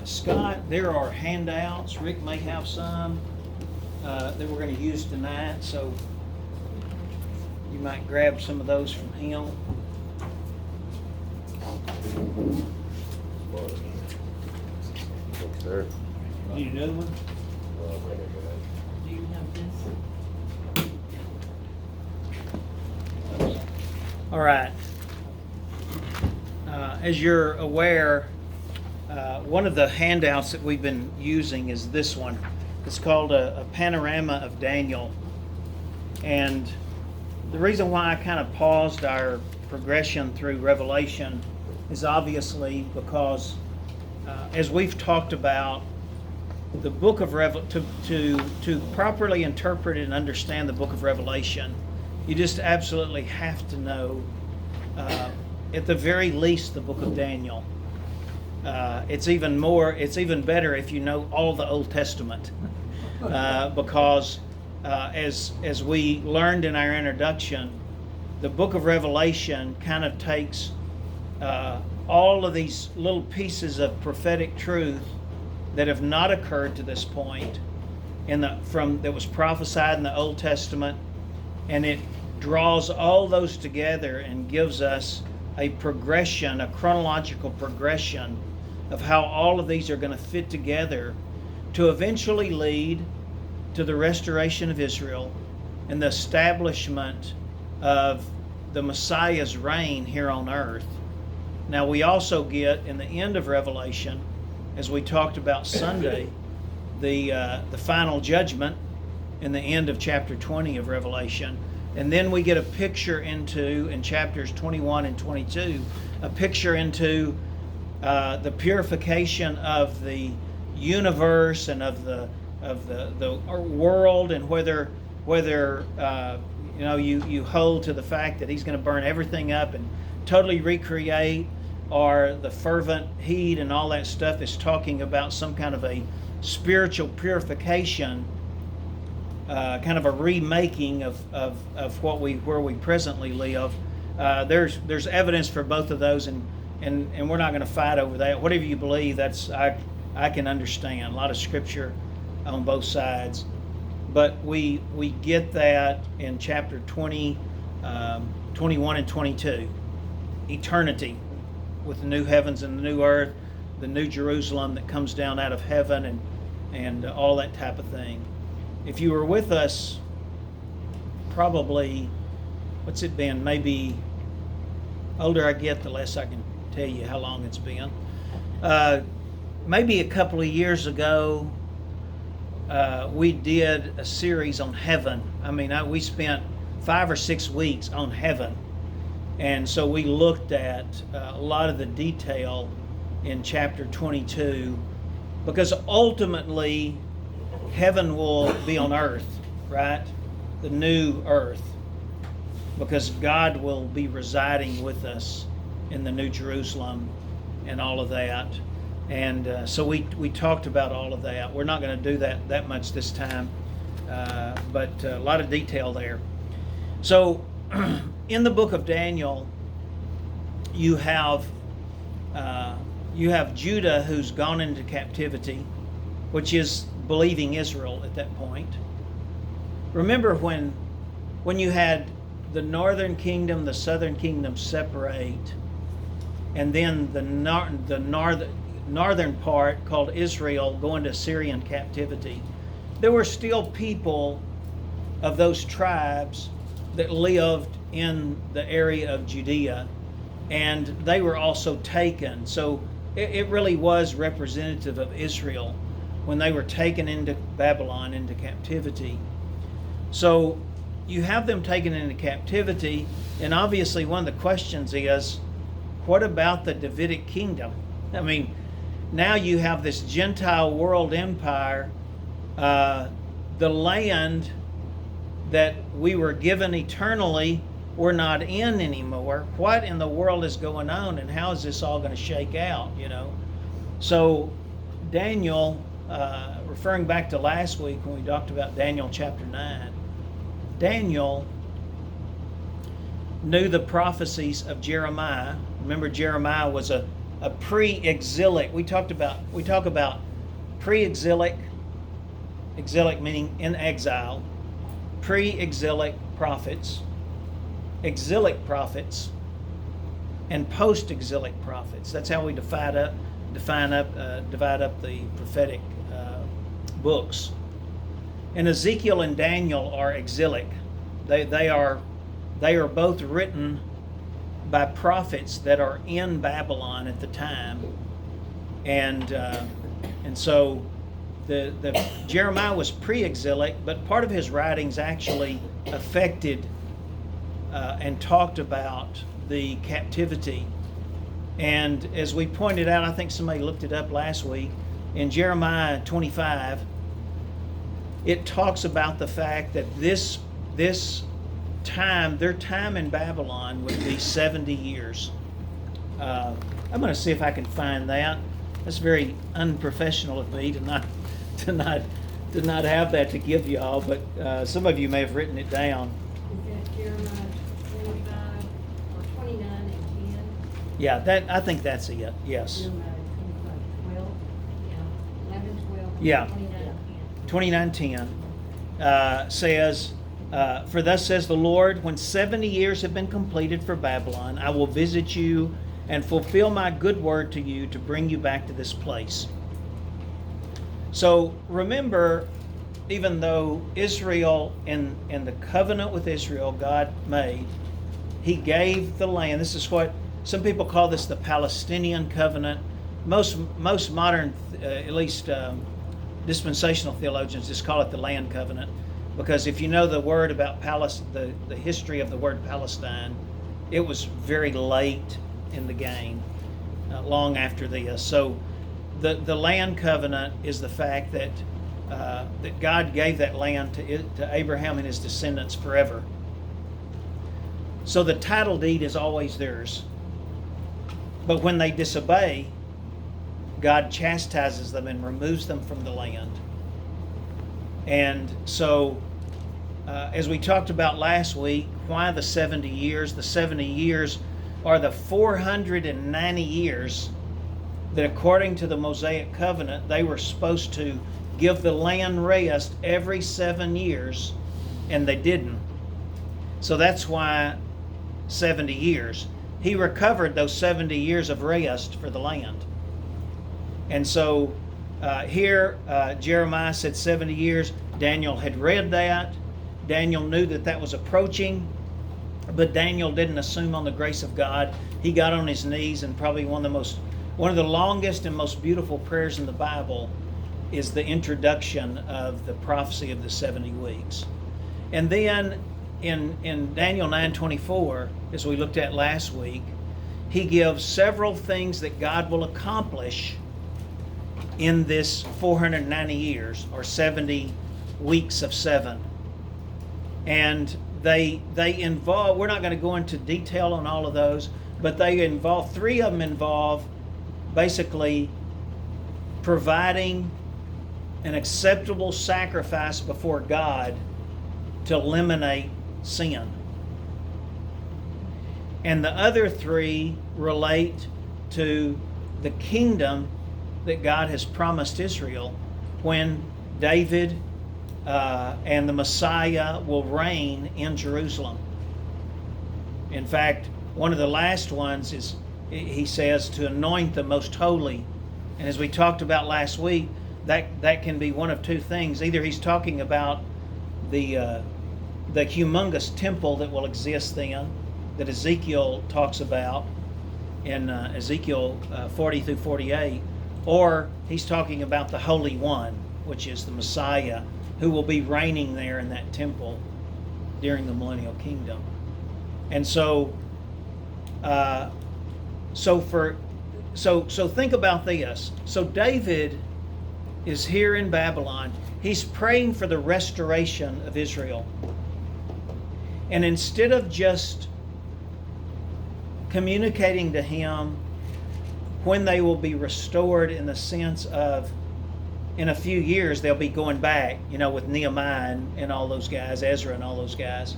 Scott, there are handouts. Rick may have some that we're going to use tonight, so you might grab some of those from him. Yes, sir. Need another one? Do you have this? All right. As you're aware, one of the handouts that we've been using is this one. It's called a Panorama of Daniel. And the reason why I kind of paused our progression through Revelation is obviously because as we've talked about, the book of to properly interpret and understand the book of Revelation, you just absolutely have to know, at the very least, the book of Daniel. It's even better if you know all the Old Testament, because as we learned in our introduction, the book of Revelation kind of takes all of these little pieces of prophetic truth that have not occurred to this point that was prophesied in the Old Testament, and it draws all those together and gives us a progression, a chronological progression of how all of these are going to fit together to eventually lead to the restoration of Israel and the establishment of the Messiah's reign here on earth. Now we also get in the end of Revelation, as we talked about Sunday, the final judgment in the end of chapter 20 of Revelation. And then we get a picture in chapters 21 and 22, a picture into the purification of the universe and of the world, and whether you hold to the fact that he's going to burn everything up and totally recreate, or the fervent heat and all that stuff is talking about some kind of a spiritual purification, kind of a remaking of where we presently live. There's evidence for both of those, and we're not going to fight over that. Whatever you believe, I can understand. A lot of scripture on both sides, but we get that in chapter 20, 21 and 22. Eternity with the new heavens and the new earth, the new Jerusalem that comes down out of heaven, and all that type of thing. If you were with us, probably, what's it been? Maybe older I get, the less I can tell you how long it's been. Maybe a couple of years ago, we did a series on heaven. We spent 5 or 6 weeks on heaven. And so we looked at a lot of the detail in chapter 22, because ultimately heaven will be on earth, right? The new earth, because God will be residing with us in the new Jerusalem and all of that. And so we talked about all of that. We're not going to do that much this time, but a lot of detail there. So in the book of Daniel, you have Judah, who's gone into captivity, which is believing Israel at that point. Remember when you had the northern kingdom, the southern kingdom separate, and then the northern part called Israel go into Assyrian captivity. There were still people of those tribes that lived in the area of Judea, and they were also taken. So it really was representative of Israel when they were taken into Babylon, into captivity. So you have them taken into captivity, and obviously one of the questions is, what about the Davidic kingdom? Now you have this Gentile world empire, the land that we were given eternally, we're not in anymore. What in the world is going on, and how is this all going to shake out, So Daniel, referring back to last week when we talked about Daniel chapter 9, Daniel knew the prophecies of Jeremiah. Remember, Jeremiah was a a pre-exilic. We talk about pre-exilic, exilic meaning in exile, pre-exilic prophets, exilic prophets, and post-exilic prophets. That's how we divide up the prophetic books. And Ezekiel and Daniel are exilic. They are both written by prophets that are in Babylon at the time, and so the Jeremiah was pre-exilic, but part of his writings actually affected and talked about the captivity. And as we pointed out, I think somebody looked it up last week, in Jeremiah 25, it talks about the fact that this time, their time in Babylon would be 70 years. I'm going to see if I can find that. That's very unprofessional of me to not have that to give y'all, but some of you may have written it down. Is that Jeremiah 25 or 29 and 10? Yeah, I think that's it. Yes. Jeremiah 25, 12, 11, 12, Yeah. 29 and 10. 29:10 says, "For thus says the Lord, when 70 years have been completed for Babylon, I will visit you and fulfill my good word to you to bring you back to this place." So remember, even though Israel, in the covenant with Israel God made, He gave the land. This is what some people call this the Palestinian covenant. Most modern, at least dispensational theologians, just call it the land covenant, because if you know the word about the history of the word Palestine, it was very late in the game, long after this. So the land covenant is the fact that that God gave that land to Abraham and his descendants forever. So the title deed is always theirs. But when they disobey, God chastises them and removes them from the land. And so, as we talked about last week, why the 70 years? The 70 years are the 490 years that, according to the Mosaic covenant, they were supposed to give the land rest every 7 years, and they didn't. So that's why 70 years. He recovered those 70 years of rest for the land. And so here, Jeremiah said 70 years. Daniel had read that. Daniel knew that that was approaching, but Daniel didn't assume on the grace of God. He got on his knees, and probably one of the longest and most beautiful prayers in the Bible is the introduction of the prophecy of the 70 weeks. And then in Daniel 9:24, as we looked at last week, he gives several things that God will accomplish in this 490 years, or 70 weeks of 7. And they involve, we're not going to go into detail on all of those, but they involve, 3 of them involve basically providing an acceptable sacrifice before God to eliminate sin. And the other 3 relate to the kingdom that God has promised Israel when David and the Messiah will reign in Jerusalem. In fact, one of the last ones is, he says, to anoint the most holy. And as we talked about last week, that can be one of 2 things. Either he's talking about the humongous temple that will exist then, that Ezekiel talks about in Ezekiel 40 through 48, or he's talking about the Holy One, which is the Messiah, who will be reigning there in that temple during the millennial kingdom. And so, so think about this. So David is here in Babylon. He's praying for the restoration of Israel. And instead of just communicating to him when they will be restored, in the sense of in a few years they'll be going back, with Nehemiah and all those guys, Ezra and all those guys,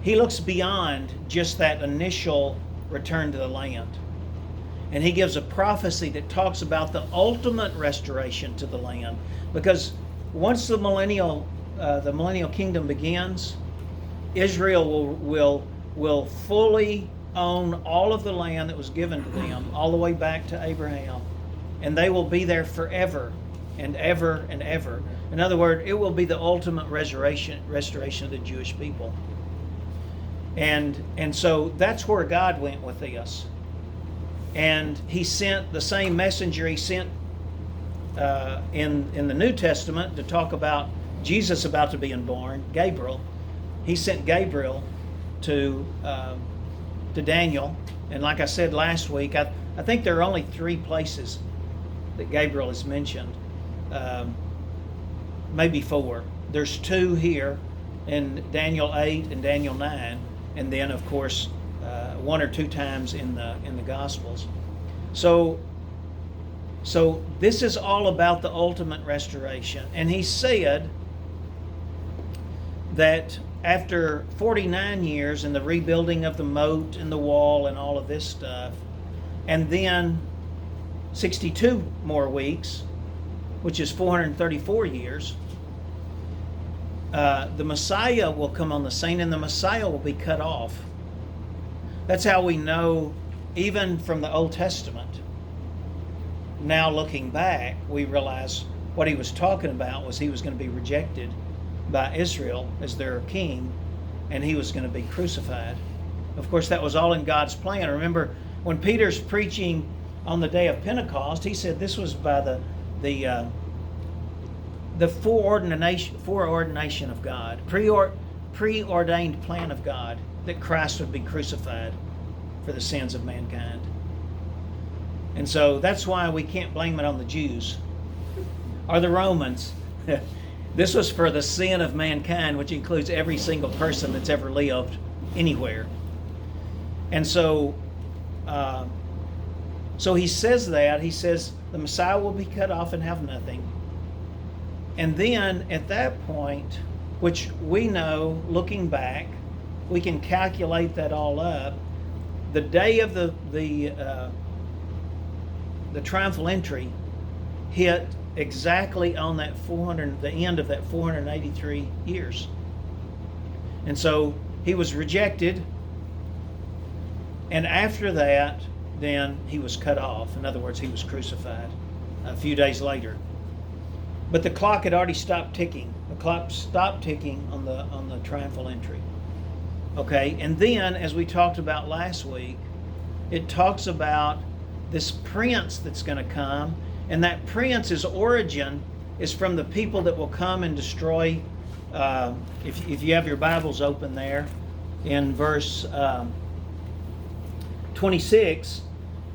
he looks beyond just that initial return to the land. And he gives a prophecy that talks about the ultimate restoration to the land. Because once the millennial kingdom begins, Israel will fully own all of the land that was given to them, all the way back to Abraham. And they will be there forever and ever and ever. In other words, it will be the ultimate restoration of the Jewish people. And so that's where God went with this. And he sent the same messenger he sent in the New Testament to talk about Jesus about to be born, Gabriel. He sent Gabriel to Daniel. And like I said last week, I think there are only 3 places that Gabriel is mentioned. Maybe 4. There's 2 here in Daniel 8 and Daniel 9. And then, of course, 1 or 2 times in the Gospels. So this is all about the ultimate restoration. And he said that after 49 years in the rebuilding of the moat and the wall and all of this stuff, and then 62 more weeks, which is 434 years, the Messiah will come on the scene, and the Messiah will be cut off. That's how we know, even from the Old Testament. Now looking back, we realize what he was talking about was he was going to be rejected by Israel as their king, and he was going to be crucified. Of course, that was all in God's plan. Remember, when Peter's preaching on the day of Pentecost, he said this was by the foreordination of God, preordained plan of God, that Christ would be crucified for the sins of mankind. And so that's why we can't blame it on the Jews or the Romans. This was for the sin of mankind, which includes every single person that's ever lived anywhere. And so he says that. He says the Messiah will be cut off and have nothing. And then at that point, which we know, looking back, we can calculate that all up. The day of the triumphal entry hit exactly on that the end of that 483 years. And so he was rejected, and after that, then he was cut off. In other words, he was crucified a few days later. But the clock had already stopped ticking. The clock stopped ticking on the triumphal entry. Okay, and then, as we talked about last week, it talks about this prince that's going to come, and that prince's origin is from the people that will come and destroy. If you have your Bibles open there, in verse 26,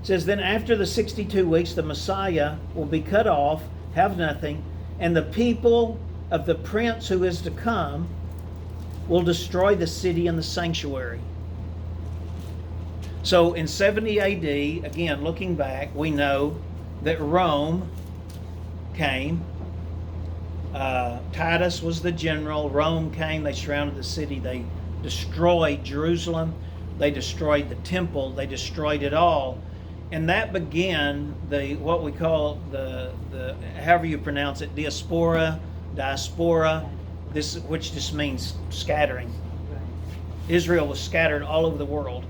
it says, "Then after the 62 weeks, the Messiah will be cut off, have nothing, and the people of the prince who is to come will destroy the city and the sanctuary." So in 70 AD, again, looking back, we know that Rome came. Titus was the general. Rome came. They surrounded the city. They destroyed Jerusalem. They destroyed the temple. They destroyed it all. And that began what we call the however you pronounce it, diaspora, which just means scattering. Israel was scattered all over the world,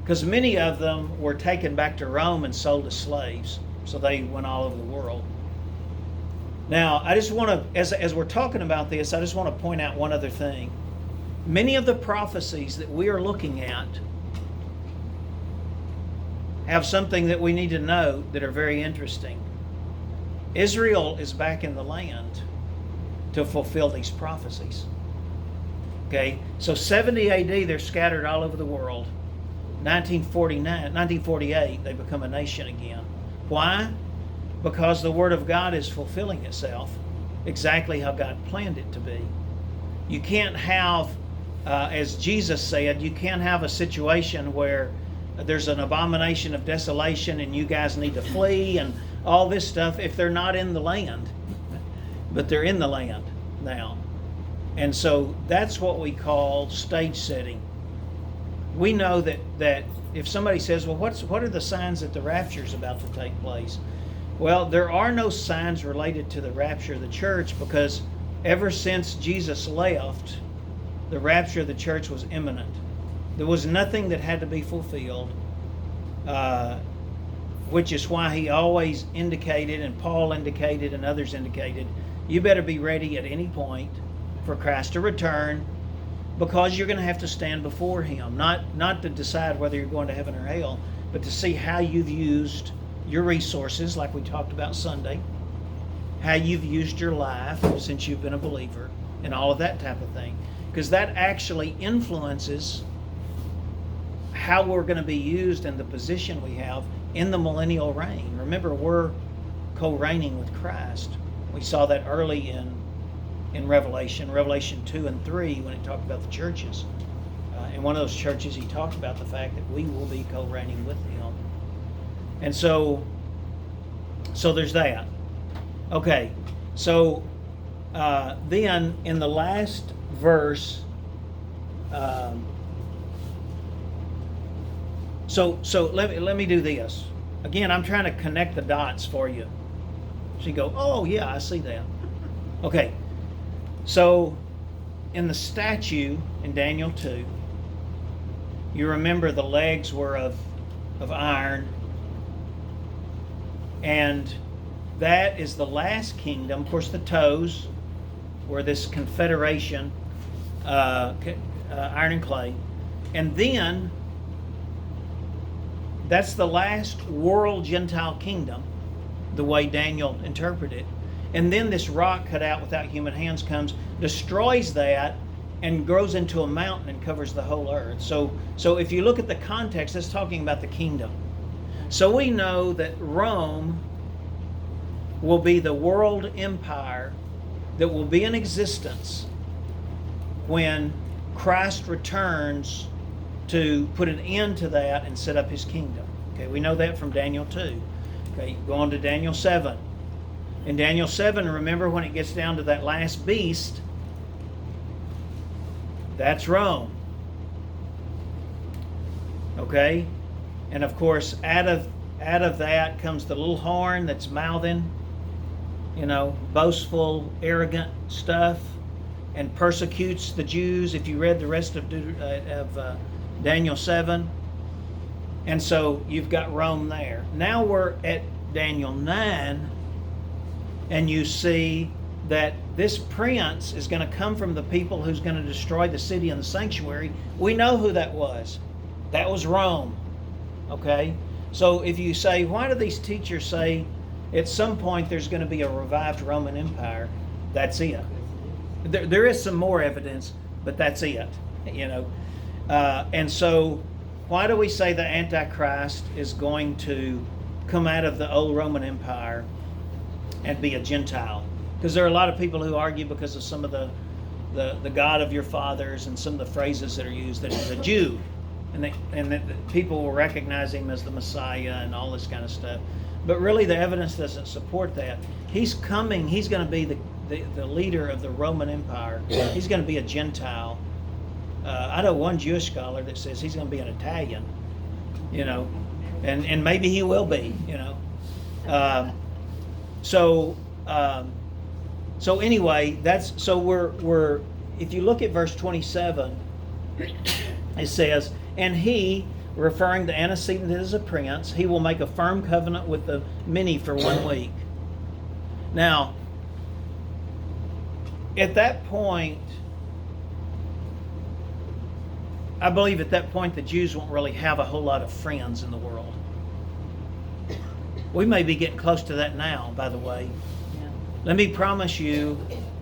because many of them were taken back to Rome and sold as slaves. So they went all over the world. Now, I just want to, as we're talking about this, I just want to point out one other thing. Many of the prophecies that we are looking at have something that we need to know that are very interesting. Israel is back in the land to fulfill these prophecies. Okay, so 70 AD, they're scattered all over the world. 1948, they become a nation again. Why? Because the Word of God is fulfilling itself exactly how God planned it to be. You can't have, as Jesus said, you can't have a situation where there's an abomination of desolation and you guys need to flee and all this stuff if they're not in the land. But they're in the land now. And so that's what we call stage setting. we know that if somebody says, well, what are the signs that the rapture is about to take place? Well, there are no signs related to the rapture of the church, because ever since Jesus left, the rapture of the church was imminent. There was nothing that had to be fulfilled, which is why he always indicated, and Paul indicated, and others indicated, you better be ready at any point for Christ to return, because you're going to have to stand before him, not to decide whether you're going to heaven or hell, but to see how you've used your resources, like we talked about Sunday, how you've used your life since you've been a believer, and all of that type of thing. Because that actually influences how we're going to be used and the position we have in the millennial reign. Remember, we're co-reigning with Christ. We saw that early in Revelation 2 and 3, when it talked about the churches. In one of those churches, he talked about the fact that we will be co-reigning with him. And so there's that. Okay, so then in the last verse, so let me do this. Again, I'm trying to connect the dots for you. So you go, oh yeah, I see that. Okay, so in the statue in Daniel 2, you remember the legs were of iron, and that is the last kingdom. Of course, the toes were this confederation, iron and clay. And then, that's the last world Gentile kingdom, the way Daniel interpreted it. And then this rock cut out without human hands comes, destroys that, and grows into a mountain and covers the whole earth. So if you look at the context, it's talking about the kingdom. So we know that Rome will be the world empire that will be in existence when Christ returns to put an end to that and set up his kingdom. Okay, we know that from Daniel 2. Okay, go on to Daniel 7. In Daniel 7, remember when it gets down to that last beast, that's Rome. Okay? And of course, out of that comes the little horn that's mouthing, boastful, arrogant stuff, and persecutes the Jews, if you read the rest of Daniel 7. And so you've got Rome there. Now we're at Daniel 9, and you see that this prince is going to come from the people who's going to destroy the city and the sanctuary. We know who that was. That was Rome. Okay? So if you say, why do these teachers say at some point there's going to be a revived Roman Empire? That's it. There is some more evidence, but that's it. And so why do we say the Antichrist is going to come out of the old Roman Empire and be a Gentile? Because there are a lot of people who argue because of some of the God of your fathers and some of the phrases that are used that he's a Jew, and that people will recognize him as the Messiah and all this kind of stuff. But really the evidence doesn't support that. He's coming, he's going to be the leader of the Roman Empire. He's going to be a Gentile. I know one Jewish scholar that says he's going to be an Italian, and maybe he will be, So anyway, we're if you look at verse 27, it says, and he, referring to antecedent as a prince, he will make a firm covenant with the many for 1 week. Now, at that point, I believe at that point the Jews won't really have a whole lot of friends in the world. We may be getting close to that now, by the way. Let me promise you,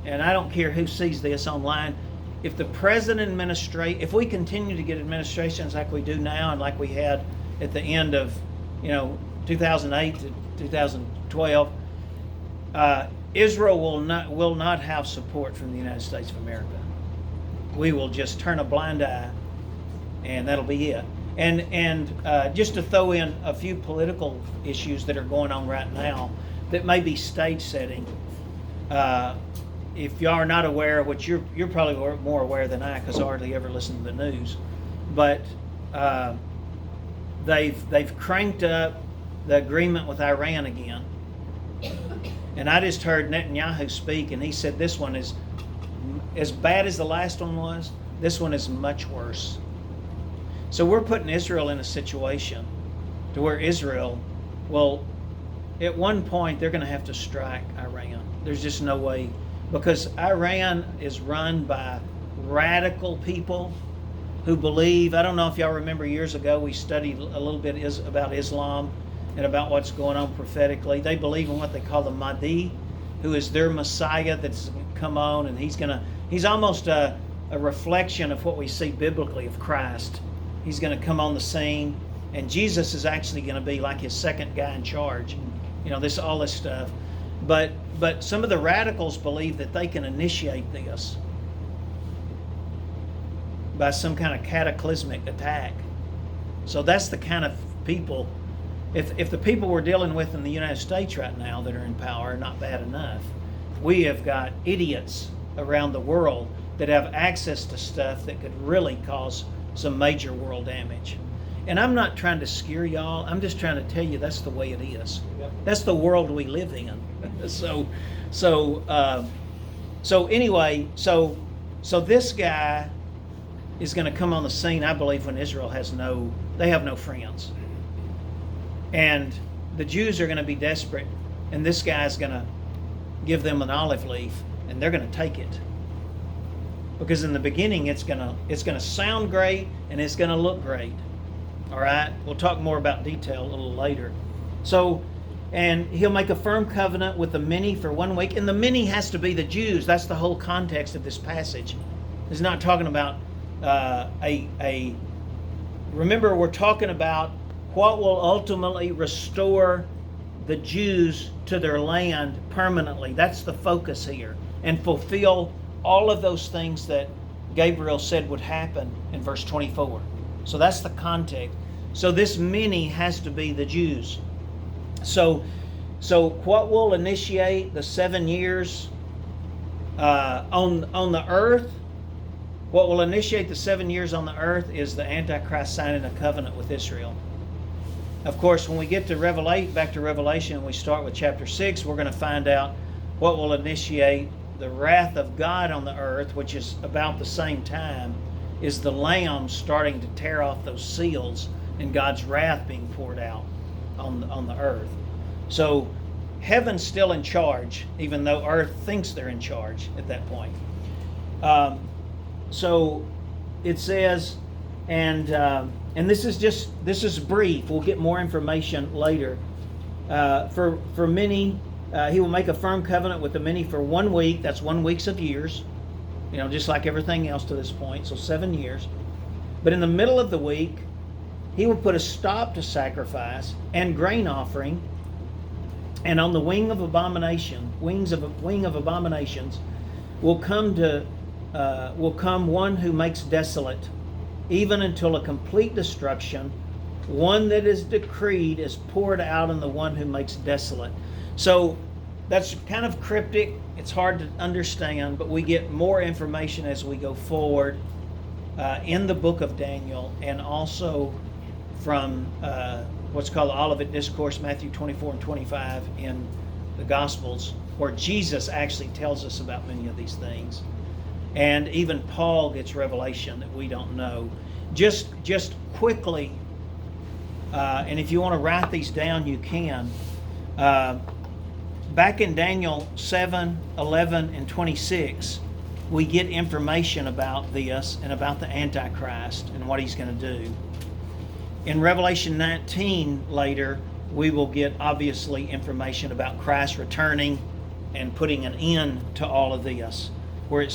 and I don't care who sees this online, if the president if we continue to get administrations like we do now and like we had at the end of 2008 to 2012, Israel will not have support from the United States of America. We will just turn a blind eye, and that'll be it. And just to throw in a few political issues that are going on right now that may be stage setting. If y'all are not aware, which you're probably more aware than I, because I hardly ever listen to the news, but they've cranked up the agreement with Iran again. And I just heard Netanyahu speak, and he said this one is as bad as the last one was. This one is much worse. So we're putting Israel in a situation to where Israel, well, at one point they're going to have to strike Iran. There's just no way, because Iran is run by radical people who believe, I don't know if y'all remember years ago we studied a little bit about Islam and about what's going on prophetically. They believe in what they call the Mahdi, who is their Messiah that's come on, and he's almost a reflection of what we see biblically of Christ. He's going to come on the scene, and Jesus is actually going to be like his second guy in charge. You know, all this stuff. But some of the radicals believe that they can initiate this by some kind of cataclysmic attack. So that's the kind of people, if the people we're dealing with in the United States right now that are in power are not bad enough, we have got idiots around the world that have access to stuff that could really cause some major world damage. And I'm not trying to scare y'all. I'm just trying to tell you that's the way it is. Yep. That's the world we live in. So anyway, so this guy is going to come on the scene, I believe, when Israel have no friends. And the Jews are going to be desperate, and this guy's going to give them an olive leaf, and they're going to take it. Because in the beginning, it's going to sound great, and it's going to look great. All right? We'll talk more about detail a little later. So, and he'll make a firm covenant with the many for 1 week, and the many has to be the Jews. That's the whole context of this passage. It's not talking about remember, we're talking about what will ultimately restore the Jews to their land permanently. That's the focus here. And fulfill all of those things that Gabriel said would happen in verse 24. So that's the context. So this many has to be the Jews. So what will initiate the 7 years on the earth? What will initiate the 7 years on the earth is the Antichrist signing a covenant with Israel. Of course, when we get to back to Revelation, we start with chapter 6, we're going to find out what will initiate the wrath of God on the earth, which is about the same time, is the Lamb starting to tear off those seals and God's wrath being poured out on the earth. So heaven's still in charge, even though earth thinks they're in charge at that point. So it says, and this is brief. We'll get more information later. For many, he will make a firm covenant with the many for 1 week. That's 1 week of years, just like everything else to this point. So 7 years. But in the middle of the week, he will put a stop to sacrifice and grain offering. And on the wing of abominations will come one who makes desolate, even until a complete destruction. One that is decreed is poured out on the one who makes desolate. So that's kind of cryptic. It's hard to understand, but we get more information as we go forward in the book of Daniel, and also from what's called the Olivet Discourse, Matthew 24 and 25 in the Gospels, where Jesus actually tells us about many of these things. And even Paul gets revelation that we don't know. Just quickly, and if you want to write these down, you can. Back in Daniel 7, 11, and 26, we get information about this and about the Antichrist and what he's going to do. In Revelation 19 later, we will get obviously information about Christ returning and putting an end to all of this. Where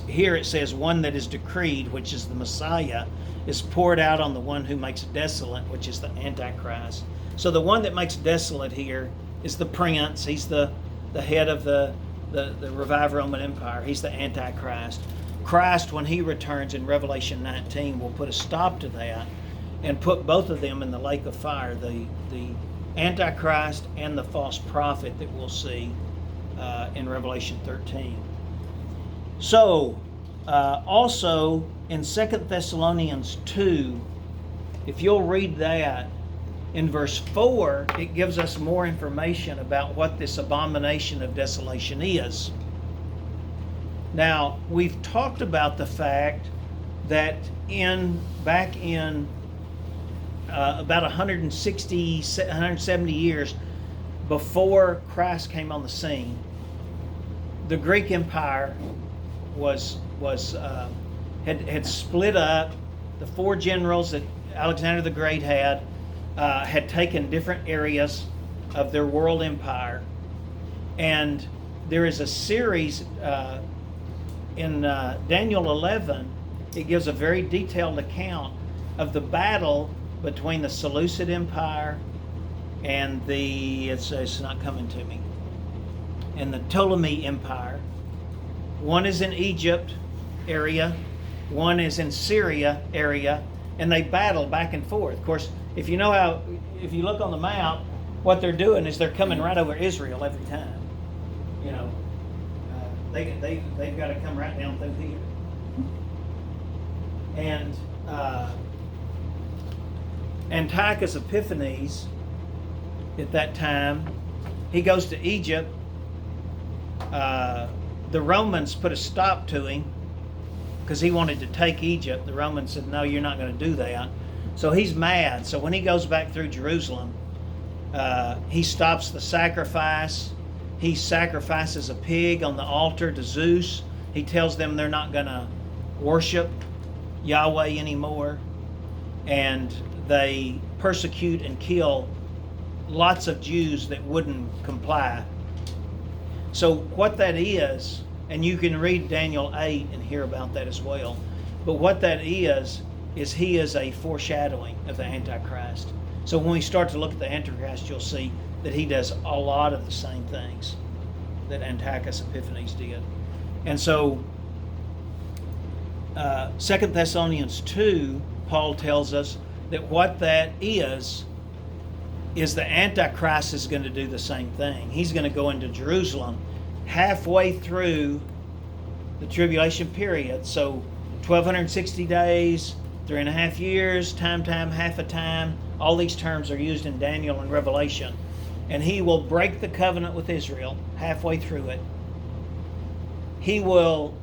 here it says, one that is decreed, which is the Messiah, is poured out on the one who makes desolate, which is the Antichrist. So the one that makes desolate here is the prince. He's the head of the revived Roman Empire. He's the Antichrist. Christ, when he returns in Revelation 19, will put a stop to that and put both of them in the lake of fire, the Antichrist and the false prophet that we'll see in Revelation 13. So, also in 2 Thessalonians 2, if you'll read that, in verse 4, it gives us more information about what this abomination of desolation is. Now, we've talked about the fact that back in about 170 years before Christ came on the scene, the Greek Empire had split up. The 4 generals that Alexander the Great had taken different areas of their world empire, and there is a series in Daniel 11. It gives a very detailed account of the battle between the Seleucid Empire and it's not coming to me, and the Ptolemy Empire. One is in Egypt area, one is in Syria area, and they battle back and forth. Of course, if you look on the map, what they're doing is they're coming right over Israel every time. You know, they've got to come right down through here. And Antiochus Epiphanes, at that time, he goes to Egypt. The Romans put a stop to him because he wanted to take Egypt. The Romans said, no, you're not going to do that. So he's mad. So when he goes back through Jerusalem, he stops the sacrifice. He sacrifices a pig on the altar to Zeus. He tells them they're not going to worship Yahweh anymore. And they persecute and kill lots of Jews that wouldn't comply. So what that is, and you can read Daniel 8 and hear about that as well, but what that is he is a foreshadowing of the Antichrist. So when we start to look at the Antichrist, you'll see that he does a lot of the same things that Antiochus Epiphanes did. And so 2 Thessalonians 2, Paul tells us that what that is the Antichrist is going to do the same thing. He's going to go into Jerusalem halfway through the tribulation period. So 1260 days, 3.5 years, time, half a time. All these terms are used in Daniel and Revelation. And he will break the covenant with Israel halfway through it. He will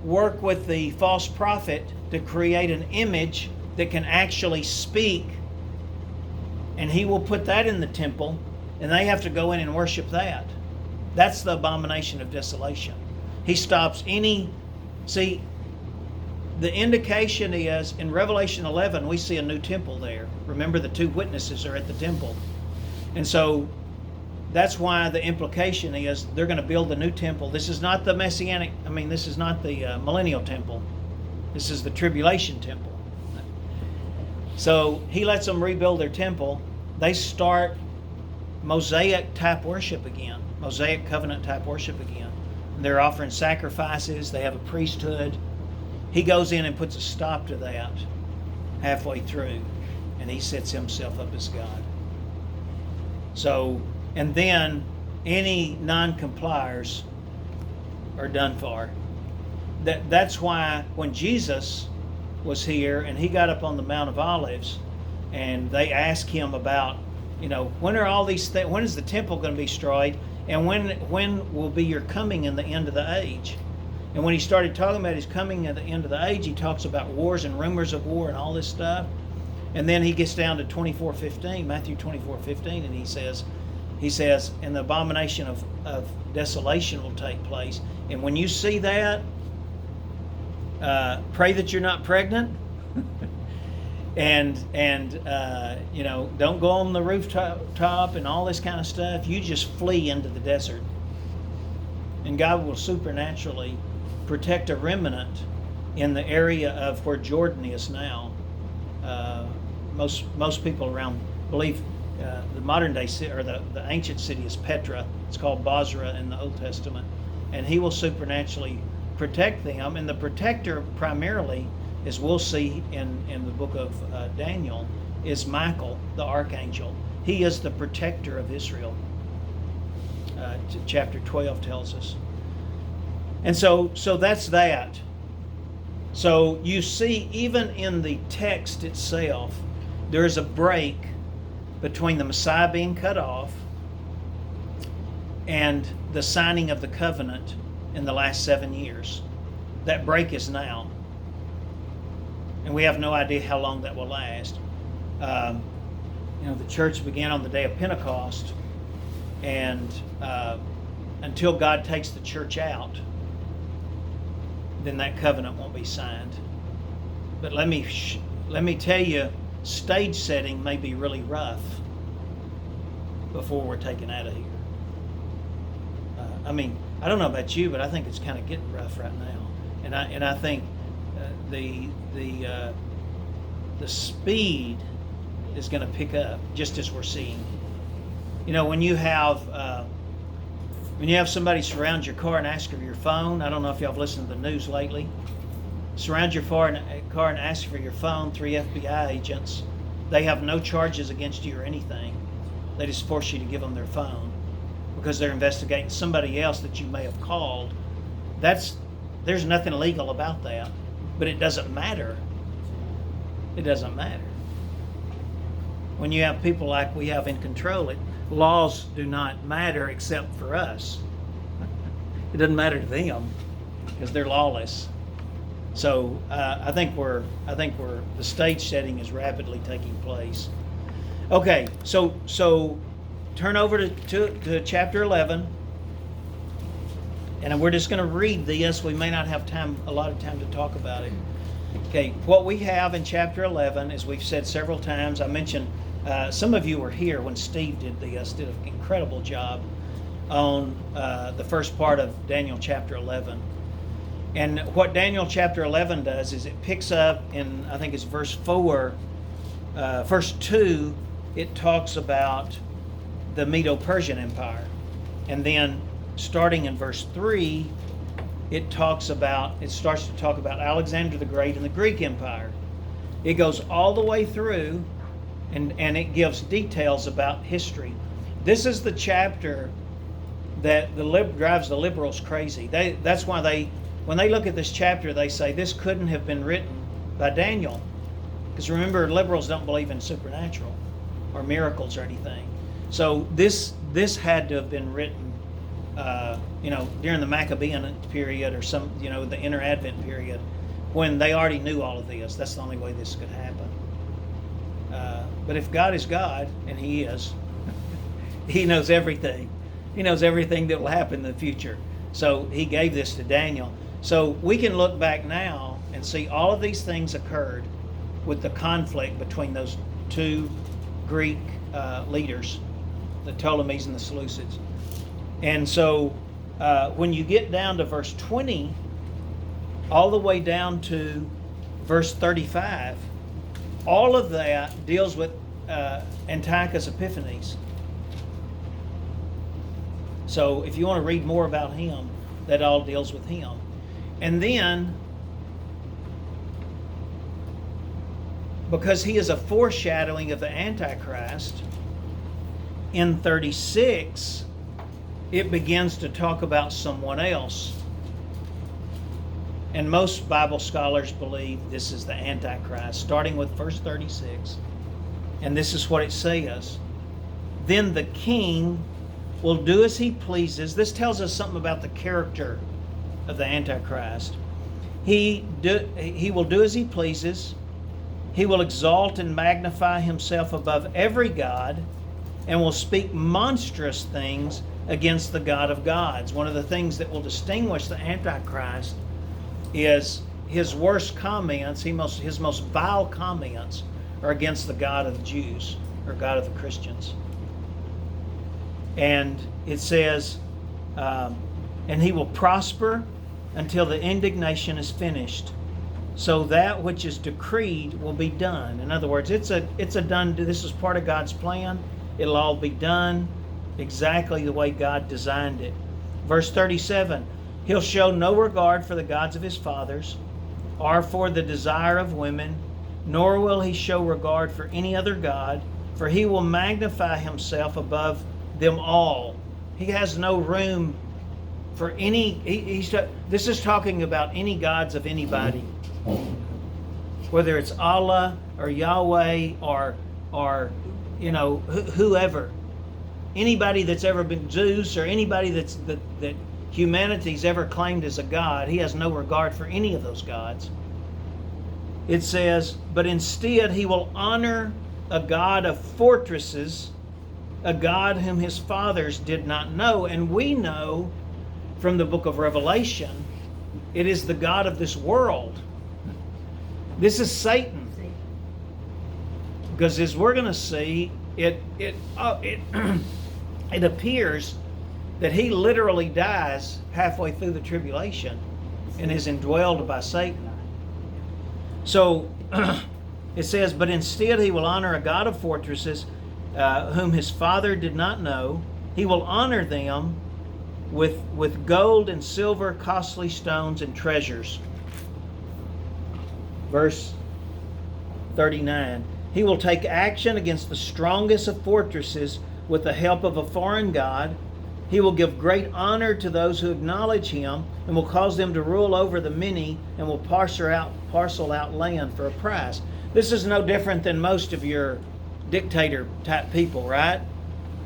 work with the false prophet to create an image that can actually speak, and he will put that in the temple, and they have to go in and worship that. That's the abomination of desolation. He stops the indication is, in Revelation 11, we see a new temple there. Remember, the 2 witnesses are at the temple. And so that's why the implication is they're going to build the new temple. This is not the this is not the millennial temple. This is the tribulation temple. So he lets them rebuild their temple. They start Mosaic type worship again, Mosaic covenant type worship again. They're offering sacrifices. They have a priesthood. He goes in and puts a stop to that halfway through, and he sets himself up as God. So, and then any non-compliers are done for. That's why when Jesus was here and he got up on the Mount of Olives and they asked him about, when are all these things, when is the temple going to be destroyed, and when will be your coming in the end of the age? And when he started talking about his coming at the end of the age, he talks about wars and rumors of war and all this stuff. And then he gets down to Matthew 24:15, and he says, and the abomination of desolation will take place. And when you see that, pray that you're not pregnant. and don't go on the rooftop and all this kind of stuff. You just flee into the desert. And God will supernaturally protect a remnant in the area of where Jordan is now. Most people around believe the modern day city, or the ancient city, is Petra. It's called Bozrah in the Old Testament. And he will supernaturally protect them. And the protector primarily, as we'll see in the book of Daniel, is Michael, the archangel. He is the protector of Israel. Chapter 12 tells us. And so that's that. So you see, even in the text itself, there is a break between the Messiah being cut off and the signing of the covenant in the last 7 years. That break is now. And we have no idea how long that will last. The church began on the day of Pentecost, and until God takes the church out, then that covenant won't be signed. But let me tell you, stage setting may be really rough before we're taken out of here. I don't know about you, but I think it's kind of getting rough right now, and I think the speed is going to pick up just as we're seeing. When you have somebody surround your car and ask for your phone. I don't know if y'all have listened to the news lately. Surround your car and ask for your phone. 3 FBI agents. They have no charges against you or anything. They just force you to give them their phone because they're investigating somebody else that you may have called. There's nothing illegal about that, but it doesn't matter. It doesn't matter. When you have people like we have in control, laws do not matter except for us. It doesn't matter to them because they're lawless. So I think the stage setting is rapidly taking place. Okay, so turn over to chapter 11, and we're just going to read this. We may not have a lot of time to talk about it. Okay, what we have in chapter 11, as we've said several times, I mentioned some of you were here when Steve did an incredible job on the first part of Daniel chapter 11. And what Daniel chapter 11 does is it picks up in, I think it's verse 4, verse 2, it talks about the Medo-Persian Empire. And then starting in verse 3, it starts to talk about Alexander the Great and the Greek Empire. It goes all the way through, and it gives details about history. This is the chapter that drives the liberals crazy. That's why when they look at this chapter, they say this couldn't have been written by Daniel. Because remember, liberals don't believe in supernatural or miracles or anything. So this had to have been written during the Maccabean period or the inter-Advent period, when they already knew all of this. That's the only way this could happen. But if God is God, and He is, He knows everything. He knows everything that will happen in the future. So He gave this to Daniel. So we can look back now and see all of these things occurred with the conflict between those two Greek leaders, the Ptolemies and the Seleucids. And so when you get down to verse 20, all the way down to verse 35, all of that deals with Antiochus Epiphanes. So if you want to read more about him, that all deals with him. And then, because he is a foreshadowing of the Antichrist, in 36, it begins to talk about someone else. And most Bible scholars believe this is the Antichrist, starting with verse 36. And this is what it says. Then the king will do as he pleases. This tells us something about the character of the Antichrist. He will do as he pleases. He will exalt and magnify himself above every god, and will speak monstrous things against the God of gods. One of the things that will distinguish the Antichrist is his worst comments, his most vile comments are against the God of the Jews, or God of the Christians. And it says, and he will prosper until the indignation is finished. So that which is decreed will be done. In other words, it's a done. This is part of God's plan. It'll all be done exactly the way God designed it. Verse 37, he'll show no regard for the gods of his fathers, or for the desire of women, nor will he show regard for any other god, for he will magnify himself above them all. He has no room for any. This is talking about any gods of anybody, whether it's Allah or Yahweh or or whoever, anybody that's ever been Zeus or anybody that humanity's ever claimed as a god. He has no regard for any of those gods. It says, but instead he will honor a god of fortresses, a God whom his fathers did not know. And we know from the book of Revelation, it is the God of this world. This is Satan. Because as we're going to see, it appears that he literally dies halfway through the tribulation and is indwelled by Satan. So it says, but instead he will honor a God of fortresses, whom his father did not know. He will honor them with gold and silver, costly stones, and treasures. Verse 39. He will take action against the strongest of fortresses with the help of a foreign god. He will give great honor to those who acknowledge him, and will cause them to rule over the many, and will parcel out land for a price. This is no different than most of your dictator type people, right?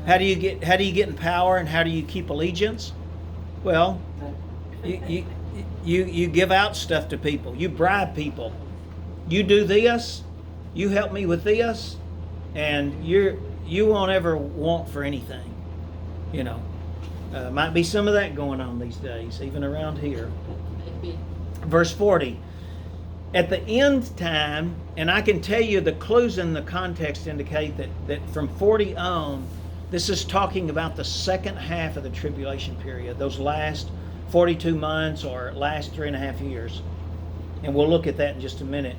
How do you get in power, and how do you keep allegiance? Well, you give out stuff to people. You bribe people. You do this, you help me with this, and you won't ever want for anything. Might be some of that going on these days, even around here. Verse 40. At the end time, and I can tell you the clues in the context indicate that from 40 on, this is talking about the second half of the tribulation period, those last 42 months or last 3.5 years. And we'll look at that in just a minute.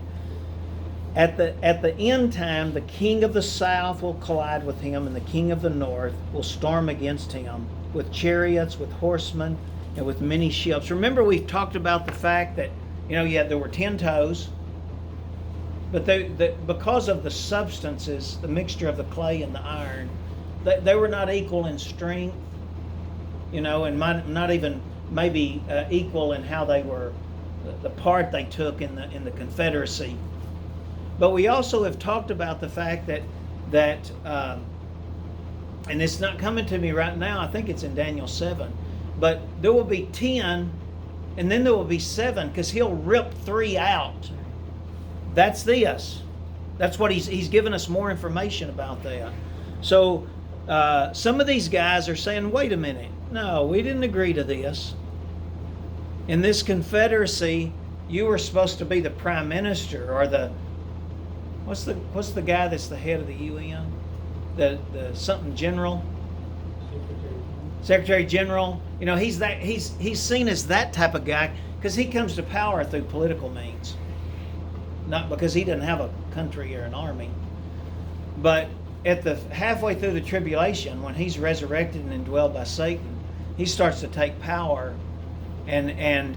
At the end time, the king of the south will collide with him, and the king of the north will storm against him with chariots, with horsemen, and with many ships. Remember, we've talked about the fact that there were 10 toes, but because of the substances, the mixture of the clay and the iron, they were not equal in strength, and not even maybe equal in how they were, the part they took in the Confederacy. But we also have talked about the fact that and it's not coming to me right now, I think it's in Daniel 7, but there will be 10, and then there will be 7, because he'll rip 3 out. That's this. That's what he's given us more information about that. So some of these guys are saying, wait a minute, no, we didn't agree to this. In this Confederacy, you were supposed to be the prime minister, or what's the guy that's the head of the UN? The something general? Secretary General. He's seen as that type of guy because he comes to power through political means. Not because he doesn't have a country or an army. But at the halfway through the tribulation, when he's resurrected and indwelled by Satan, he starts to take power. And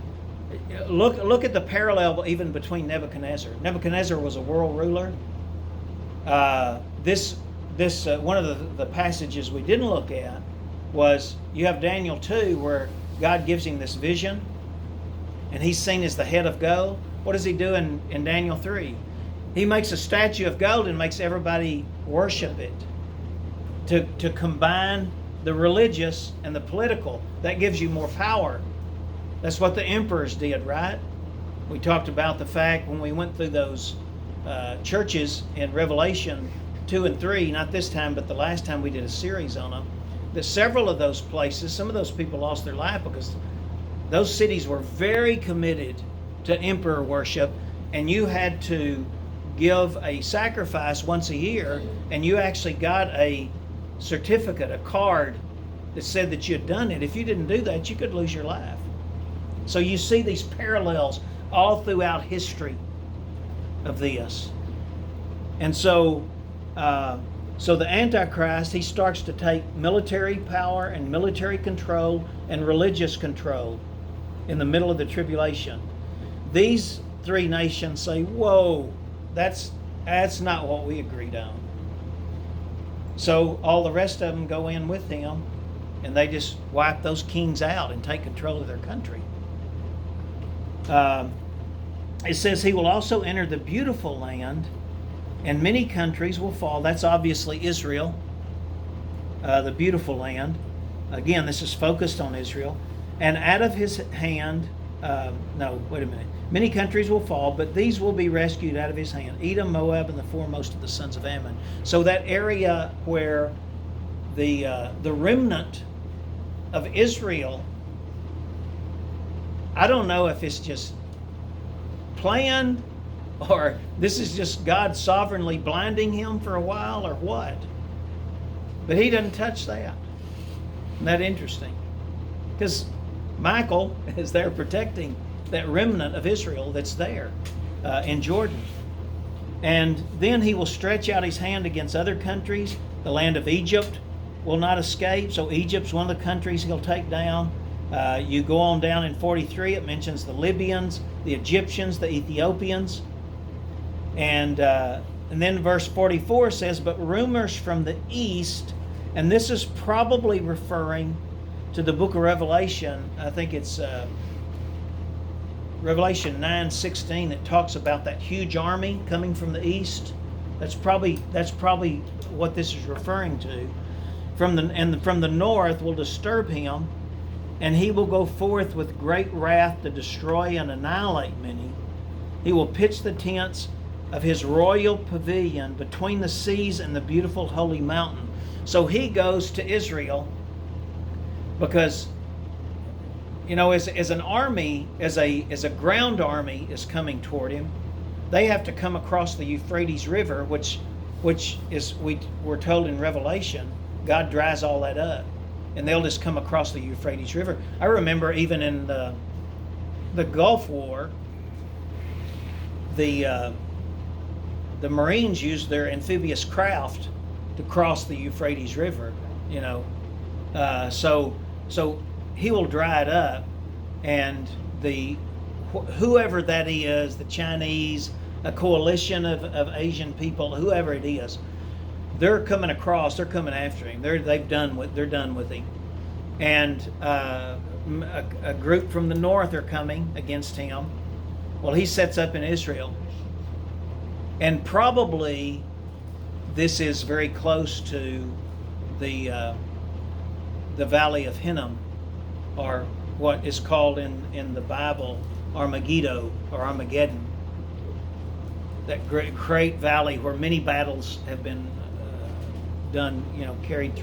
look at the parallel even between Nebuchadnezzar. Nebuchadnezzar was a world ruler. This one of the passages we didn't look at was, you have Daniel 2 where God gives him this vision and he's seen as the head of gold. What does he do in Daniel 3? He makes a statue of gold and makes everybody worship it to combine the religious and the political. That gives you more power. That's what the emperors did, right? We talked about the fact when we went through those churches in Revelation 2 and 3, not this time, but the last time we did a series on them, that several of those places, some of those people lost their life because those cities were very committed to emperor worship, and you had to give a sacrifice once a year, and you actually got a certificate, a card that said that you had done it. If you didn't do that, you could lose your life. So you see these parallels all throughout history of this. And so the Antichrist, he starts to take military power and military control and religious control in the middle of the tribulation. These 3 nations say, whoa, that's not what we agreed on. So all the rest of them go in with him, and they just wipe those kings out and take control of their country. It says he will also enter the beautiful land, and many countries will fall. That's obviously Israel, the beautiful land. Again, this is focused on Israel. And out of his hand, many countries will fall, but these will be rescued out of his hand. Edom, Moab, and the foremost of the sons of Ammon. So that area where the remnant of Israel, I don't know if it's just planned or this is just God sovereignly blinding him for a while or what. But he doesn't touch that. Isn't that interesting? Because Michael is there protecting that remnant of Israel that's there in Jordan. And then he will stretch out his hand against other countries. The land of Egypt will not escape. So Egypt's one of the countries he'll take down. You go on down in 43, it mentions the Libyans, the Egyptians, the Ethiopians. And then verse 44 says, but rumors from the east, and this is probably referring to the book of Revelation. I think it's Revelation 9:16 that talks about that huge army coming from the east. That's probably what this is referring to. From the north will disturb him, and he will go forth with great wrath to destroy and annihilate many. He will pitch the tents of his royal pavilion between the seas and the beautiful holy mountain. So he goes to Israel because, as an army, as a ground army is coming toward him, they have to come across the Euphrates River, which is we're told in Revelation, God dries all that up, and they'll just come across the Euphrates River. I remember even in the Gulf War, the Marines used their amphibious craft to cross the Euphrates River. So he will dry it up, and whoever that is, the Chinese, a coalition of Asian people, whoever it is, they're coming across. They're coming after him. They're done with him, and a group from the north are coming against him. Well, he sets up in Israel, and probably this is very close to the valley of Hinnom, or what is called in the Bible Armageddon or Armageddon. That great valley where many battles have been done, carried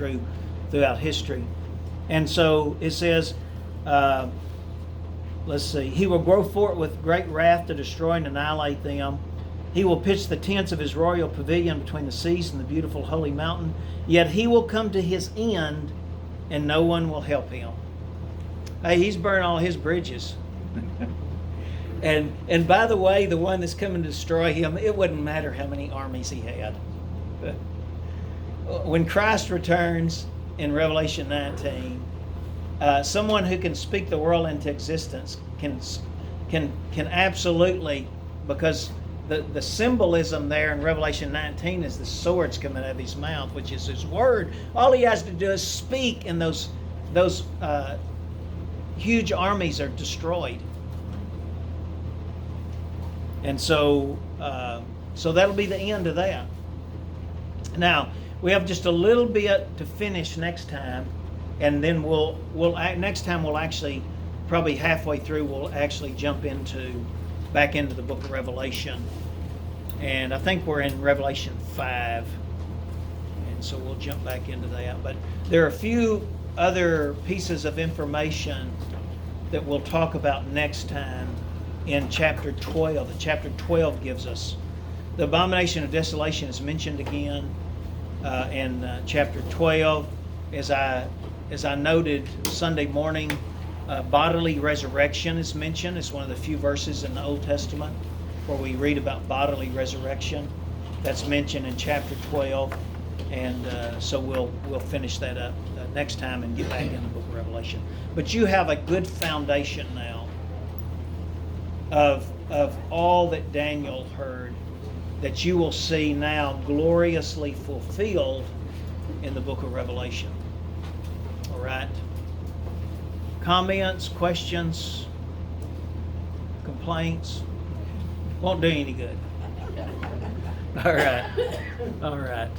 throughout history. And so it says, let's see, he will grow forth with great wrath to destroy and annihilate them. He will pitch the tents of his royal pavilion between the seas and the beautiful holy mountain. Yet he will come to his end, and no one will help him. Hey, he's burned all his bridges. And by the way, the one that's coming to destroy him, it wouldn't matter how many armies he had. When Christ returns in Revelation 19, someone who can speak the world into existence can absolutely, because the symbolism there in Revelation 19 is the swords coming out of his mouth, which is his word. All he has to do is speak, and those huge armies are destroyed. And so that'll be the end of that. Now we have just a little bit to finish next time, and then next time we'll actually, probably halfway through, we'll actually jump back into the book of Revelation. And I think we're in Revelation 5. And so we'll jump back into that. But there are a few other pieces of information that we'll talk about next time in chapter 12. That chapter 12 gives us. The abomination of desolation is mentioned again in chapter 12. As I noted Sunday morning, bodily resurrection is mentioned. It's one of the few verses in the Old Testament where we read about bodily resurrection. That's mentioned in chapter 12, and so we'll finish that up next time and get back in the book of Revelation. But you have a good foundation now of all that Daniel heard, that you will see now gloriously fulfilled in the book of Revelation. All right. Comments, questions, complaints? Won't do any good. All right. All right.